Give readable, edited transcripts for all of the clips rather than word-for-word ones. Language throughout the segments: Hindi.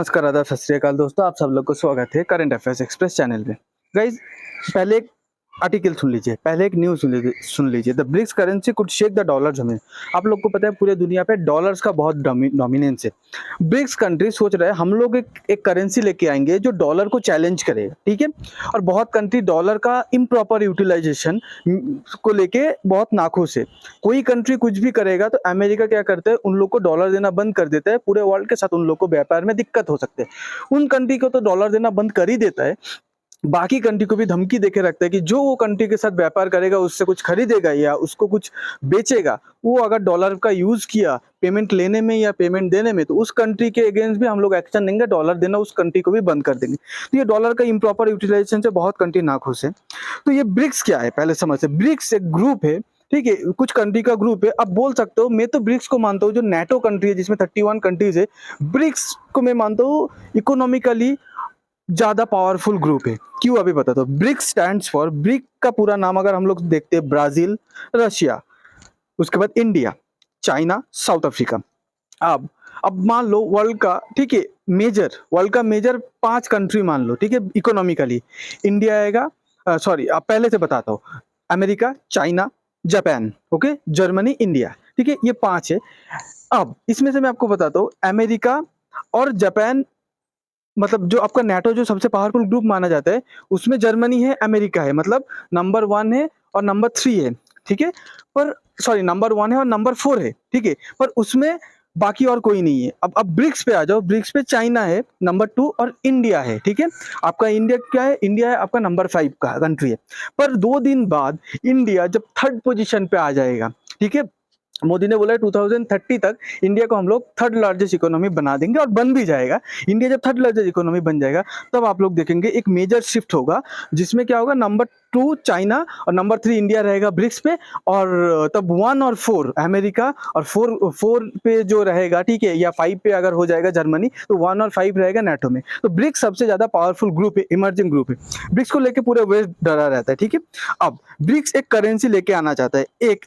नमस्कार, आदाब, सत श्री अकाल दोस्तों, आप सब लोग को स्वागत है करंट अफेयर्स एक्सप्रेस चैनल पे। गाइज, पहले एक आर्टिकल सुन लीजिए, पहले एक न्यूज़ सुन लीजिए। The BRICS currency could shake the dollar जमीन। आप लोग को पता है पूरे दुनिया पे डॉलर्स का बहुत डोमिनेंस है। ब्रिक्स कंट्री सोच रहे हैं हम लोग एक करेंसी लेके आएंगे जो डॉलर को चैलेंज करेगा, ठीक है। और बहुत कंट्री डॉलर का इम्प्रॉपर यूटिलाइजेशन को लेके बहुत नाखुश है। कोई कंट्री कुछ भी करेगा तो अमेरिका क्या करता है, उन लोग को डॉलर देना बंद कर देता है। पूरे वर्ल्ड के साथ उन लोग को व्यापार में दिक्कत हो सकते हैं। उन कंट्री को तो डॉलर देना बंद कर ही देता है, बाकी कंट्री को भी धमकी देके रखता है कि जो वो कंट्री के साथ व्यापार करेगा, उससे कुछ खरीदेगा या उसको कुछ बेचेगा, वो अगर डॉलर का यूज किया पेमेंट लेने में या पेमेंट देने में, तो उस कंट्री के अगेंस्ट भी हम लोग एक्शन लेंगे, डॉलर देना उस कंट्री को भी बंद कर देंगे। तो ये डॉलर का इम्प्रॉपर यूटिलाइजेशन से बहुत कंट्री नाखुश है। तो ये ब्रिक्स क्या है पहले समझते। ब्रिक्स एक ग्रुप है, ठीक है, कुछ कंट्री का ग्रुप है। अब बोल सकते हो मैं तो ब्रिक्स को मानता हूँ जो नेटो कंट्री है जिसमें 31 कंट्रीज है, ब्रिक्स को मैं मानता हूँ इकोनॉमिकली ज्यादा पावरफुल ग्रुप है। क्यों अभी बताता हूँ। ब्रिक्स स्टैंड्स फॉर, ब्रिक का पूरा नाम अगर हम लोग देखते हैं, ब्राजील, रशिया, उसके बाद इंडिया, चाइना, साउथ अफ्रीका। अब मान लो वर्ल्ड का, ठीक है, वर्ल्ड का मेजर 5 कंट्री मान लो, ठीक है, इकोनॉमिकली। इंडिया आएगा, सॉरी अब पहले से बताता हूँ, America, China, Japan, okay, Germany, India, ठीक है, ये 5 है। अब इसमें से मैं आपको बताता हूँ, अमेरिका और जापान, मतलब जो आपका नेटो जो सबसे पावरफुल ग्रुप माना जाता है, उसमें जर्मनी है, अमेरिका है, मतलब नंबर 1 है और नंबर 3 है, ठीक है। पर सॉरी, नंबर 1 है और नंबर 4 है, ठीक है, पर उसमें बाकी और कोई नहीं है। अब ब्रिक्स पे आ जाओ। ब्रिक्स पे चाइना है नंबर 2 और इंडिया है, ठीक है। आपका इंडिया क्या है, इंडिया है आपका नंबर 5 का कंट्री है। पर 2 दिन बाद इंडिया जब 3rd पोजीशन पे आ जाएगा, ठीक है, मोदी ने बोला 2030 तक इंडिया को हम लोग 3rd लार्जेस्ट इकोनॉमी बना देंगे, और बन भी जाएगा। इंडिया जब 3rd लार्जेस्ट इकोनॉमी बन जाएगा, तब आप लोग देखेंगे एक मेजर शिफ्ट होगा, जिसमें क्या होगा, नंबर 2 चाइना और नंबर 3 इंडिया रहेगा ब्रिक्स पे, और तब 1 और 4 अमेरिका, और 4 पे जो रहेगा, ठीक है, या 5 पे अगर हो जाएगा जर्मनी, तो 1 और 5 रहेगा नेटो में। तो ब्रिक्स सबसे ज्यादा पावरफुल ग्रुप है, इमर्जिंग ग्रुप है। ब्रिक्स को लेके पूरे वेस्ट डरा रहता है, ठीक है। अब ब्रिक्स एक करेंसी लेके आना चाहता है। एक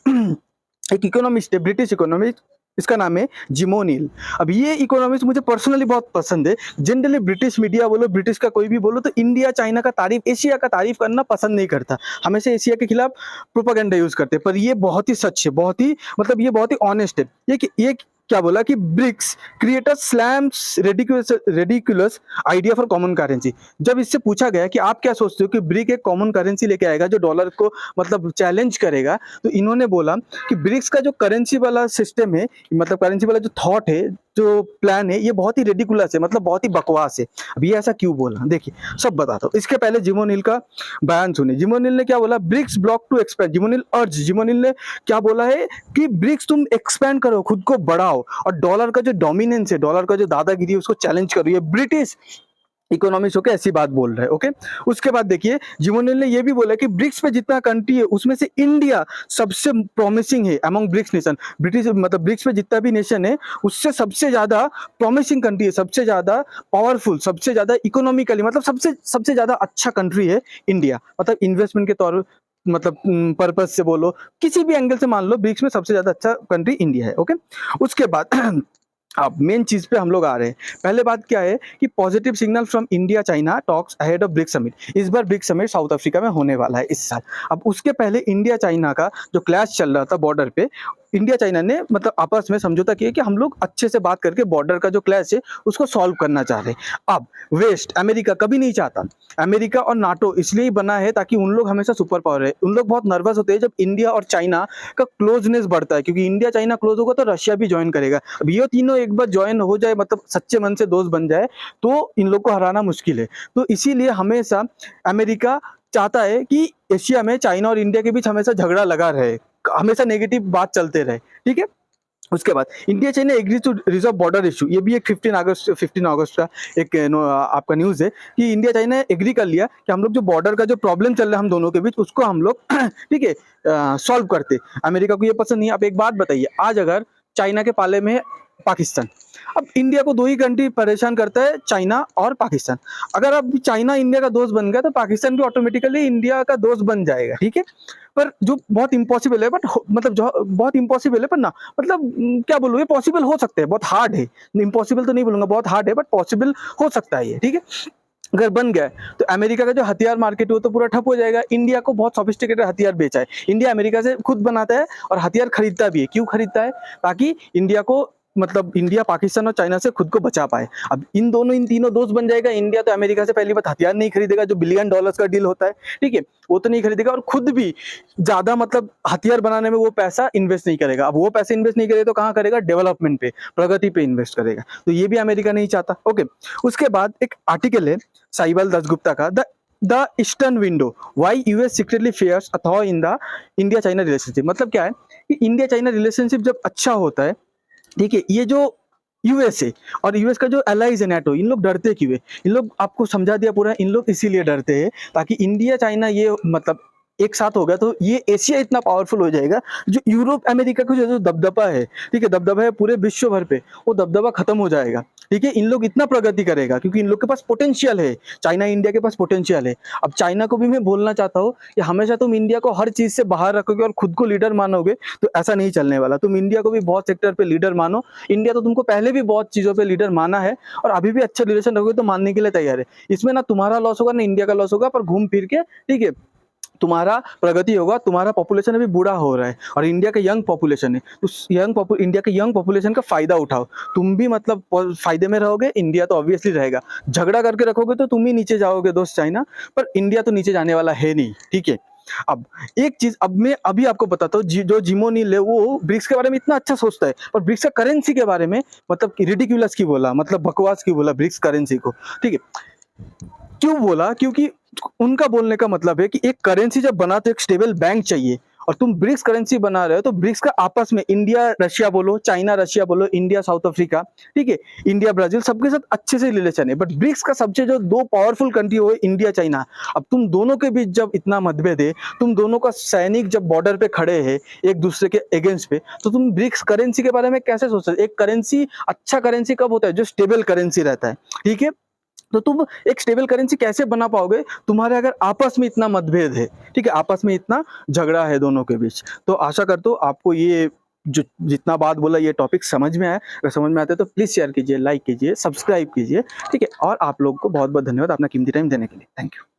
इकोनॉमिस्ट है, ब्रिटिश इकोनॉमिस्ट, इसका नाम है जिम ओ'नील। अब ये इकोनॉमिस्ट मुझे पर्सनली बहुत पसंद है। जनरली ब्रिटिश मीडिया बोलो, ब्रिटिश का कोई भी बोलो, तो इंडिया चाइना का तारीफ, एशिया का तारीफ करना पसंद नहीं करता, हमेशा एशिया के खिलाफ प्रोपेगेंडा यूज करते। पर ये बहुत ही सच है, बहुत ही, मतलब ये बहुत ही ऑनेस्ट है। ये क्या बोला कि BRICS create a slams ridiculous idea for common currency. जब इससे पूछा गया कि आप क्या सोचते हो कि ब्रिक एक कॉमन करेंसी लेके आएगा जो डॉलर को मतलब चैलेंज करेगा, तो इन्होंने बोला कि ब्रिक्स का जो करेंसी वाला सिस्टम है, मतलब करेंसी वाला जो थॉट है, जो प्लान है, ये बहुत ही रेडिकुलस है, मतलब बहुत ही बकवास है। अब ये ऐसा क्यों बोला, देखिए सब बताता हूँ। इसके पहले जिम ओ'नील का बयान सुनिए। जिम ओ'नील ने क्या बोला, BRICS bloc to expand. Jim O'Neill ने क्या बोला है कि ब्रिक्स तुम एक्सपैंड करो, खुद को बढ़ाओ, और डॉलर का जो डोमिनेंस है, डॉलर का जो दादागिरी है, उसको चैलेंज करो। ये ब्रिटिश इकोनॉमिक्स होके ऐसी बात बोल रहे हैं, ओके। उसके बाद देखिए, जिम ओ'नील ने ये भी बोला कि ब्रिक्स पे जितना कंट्री है, उसमें से इंडिया सबसे प्रॉमिसिंग है अमंग ब्रिक्स नेशन। ब्रिटिश मतलब ब्रिक्स पे जितना भी नेशन है, उससे सबसे ज्यादा प्रॉमिसिंग कंट्री है, सबसे ज्यादा पावरफुल, सबसे ज्यादा इकोनॉमिकली, मतलब सबसे ज्यादा अच्छा कंट्री है इंडिया। मतलब इन्वेस्टमेंट के तौर, मतलब पर्पज से बोलो, किसी भी एंगल से मान लो, ब्रिक्स में सबसे ज्यादा अच्छा कंट्री इंडिया है, ओके। उसके बाद अब मेन चीज पे हम लोग आ रहे हैं। पहले बात क्या है कि positive signal from India China talks ahead of BRICS summit. इस बार ब्रिक्स समिट साउथ अफ्रीका में होने वाला है इस साल। अब उसके पहले इंडिया चाइना का जो क्लैश चल रहा था बॉर्डर पे, इंडिया चाइना ने मतलब आपस में समझौता किया कि हम लोग अच्छे से बात करके बॉर्डर का जो क्लैश है उसको सॉल्व करना चाह रहे हैं। अब वेस्ट अमेरिका कभी नहीं चाहता। अमेरिका और नाटो इसलिए ही बना है ताकि उन लोग हमेशा सुपर पावर है। उन लोग बहुत नर्वस होते हैं जब इंडिया और चाइना का क्लोजनेस बढ़ता है, क्योंकि इंडिया चाइना क्लोज होगा तो रशिया भी ज्वाइन करेगा। अब ये तीनों एक बार ज्वाइन हो जाए, मतलब सच्चे मन से दोस्त बन जाए, तो इन लोग को हराना मुश्किल है। तो इसीलिए हमेशा अमेरिका चाहता है कि एशिया में चाइना और इंडिया के बीच हमेशा झगड़ा लगा रहे, हमेशा नेगेटिव बात चलते रहे, ठीक है। उसके बाद India China agree to resolve border issue. ये भी एक 15 अगस्त का एक आपका न्यूज है कि इंडिया चाइना एग्री कर लिया कि हम लोग जो बॉर्डर का जो प्रॉब्लम चल रहा है हम दोनों के बीच, उसको हम लोग ठीक है सॉल्व करते। अमेरिका को ये पसंद नहीं है। आप एक बात बताइए, आज अगर चाइना के पाले में पाकिस्तान। अब इंडिया को दो ही कंट्री परेशान करता है, चाइना और पाकिस्तान। अगर अब चाइना इंडिया का दोस्त बन गया तो पाकिस्तान भी ऑटोमेटिकली इंडिया का दोस्त बन जाएगा, ठीक है। पर जो बहुत इम्पॉसिबल है, बट मतलब जो बहुत इम्पॉसिबल है, पर ना मतलब क्या बोलूँ, ये पॉसिबल हो सकते हैं, बहुत हार्ड है। इम्पॉसिबल तो नहीं बोलूंगा, बहुत हार्ड है, बट पॉसिबल हो सकता है ये, ठीक है। अगर बन गया तो अमेरिका का जो हथियार मार्केट है वो तो पूरा ठप हो जाएगा। इंडिया को बहुत सोफिस्टिकेटेड हथियार बेचा है, इंडिया अमेरिका से खुद बनाता है और हथियार खरीदता भी है। क्यों खरीदता है? ताकि इंडिया को मतलब इंडिया पाकिस्तान और चाइना से खुद को बचा पाए। अब इन तीनों दोस्त बन जाएगा। इंडिया तो अमेरिका से पहली बात हथियार नहीं खरीदेगा, जो बिलियन डॉलर्स का डील होता है, ठीक है, वो तो नहीं खरीदेगा। और खुद भी ज्यादा मतलब हथियार बनाने में वो पैसा इन्वेस्ट नहीं करेगा। अब वो पैसे इन्वेस्ट नहीं करेगा तो कहाँ करेगा? डेवलपमेंट पे, प्रगति पे इन्वेस्ट करेगा। तो ये भी अमेरिका नहीं चाहता। ओके, उसके बाद एक आर्टिकल है साइबल दासगुप्ता का, the eastern window, why US secretly fears a thaw in the India China relationship. मतलब क्या है कि इंडिया चाइना रिलेशनशिप जब अच्छा होता है, ठीक है, ये जो यूएसए और यूएस का जो एलाइज है नेटो, इन लोग डरते क्यों है? इन लोग आपको समझा दिया पूरा, इन लोग इसीलिए डरते हैं ताकि इंडिया चाइना ये मतलब एक साथ हो गया तो ये एशिया इतना पावरफुल हो जाएगा, जो यूरोप अमेरिका का जो दबदबा है, ठीक है, दबदबा है पूरे विश्व भर पे, वो दबदबा खत्म हो जाएगा, ठीक है। इन लोग इतना प्रगति करेगा क्योंकि इन लोग के पास पोटेंशियल है, चाइना इंडिया के पास पोटेंशियल है। अब चाइना को भी मैं बोलना चाहता हूँ कि हमेशा तुम इंडिया को हर चीज से बाहर रखोगे और खुद को लीडर मानोगे तो ऐसा नहीं चलने वाला। तुम इंडिया को भी बहुत सेक्टर पे लीडर मानो। इंडिया तो तुमको पहले भी बहुत चीजों पे लीडर माना है और अभी भी अच्छे रिलेशन रखोगे तो मानने के लिए तैयार है। इसमें ना तुम्हारा लॉस होगा ना इंडिया का लॉस होगा, पर घूम फिर के, ठीक है, तुम्हारा प्रगति होगा। तुम्हारा पॉपुलेशन अभी बूढ़ा हो रहा है और इंडिया का यंग पॉपुलेशन है, तो इंडिया के यंग पॉपुलेशन का फायदा उठाओ। तुम भी मतलब फायदे में रहोगे, इंडिया तो ऑब्वियसली रहेगा। झगड़ा करके रखोगे तो तुम ही नीचे जाओगे दोस्त चाइना, पर इंडिया तो नीचे जाने वाला है नहीं, ठीक है। अब एक चीज अब मैं अभी आपको बताता हूँ, जो जिमो नील है वो ब्रिक्स के बारे में इतना अच्छा सोचता है, पर ब्रिक्स का करेंसी के बारे में मतलब रिडिक्यूलस की बोला, मतलब बकवास की बोला ब्रिक्स करेंसी को, ठीक है। क्यों बोला? क्योंकि उनका बोलने का मतलब है कि एक करेंसी जब बना तो एक स्टेबल बैंक चाहिए, और तुम ब्रिक्स करेंसी बना रहे हो तो ब्रिक्स का आपस में इंडिया रशिया बोलो, चाइना रशिया बोलो, इंडिया साउथ अफ्रीका, ठीक है, इंडिया ब्राजील, सबके साथ अच्छे से रिलेशन है। बट ब्रिक्स का सबसे जो दो पावरफुल कंट्री हो इंडिया चाइना। अब तुम दोनों के बीच जब इतना मतभेद है, तुम दोनों का सैनिक जब बॉर्डर पे खड़े हैं एक दूसरे के अगेंस्ट पे, तो तुम ब्रिक्स करेंसी के बारे में कैसे सोच सकते? एक करेंसी, अच्छा करेंसी कब होता है? जो स्टेबल करेंसी रहता है, ठीक है। तो तुम एक स्टेबल करेंसी कैसे बना पाओगे तुम्हारे अगर आपस में इतना मतभेद है, ठीक है, आपस में इतना झगड़ा है दोनों के बीच। तो आशा करता हूँ आपको ये जो जितना बात बोला ये टॉपिक समझ में आया। अगर समझ में आते तो प्लीज शेयर कीजिए, लाइक कीजिए, सब्सक्राइब कीजिए, ठीक है। और आप लोग को बहुत बहुत धन्यवाद अपना कीमती टाइम देने के लिए। Thank you.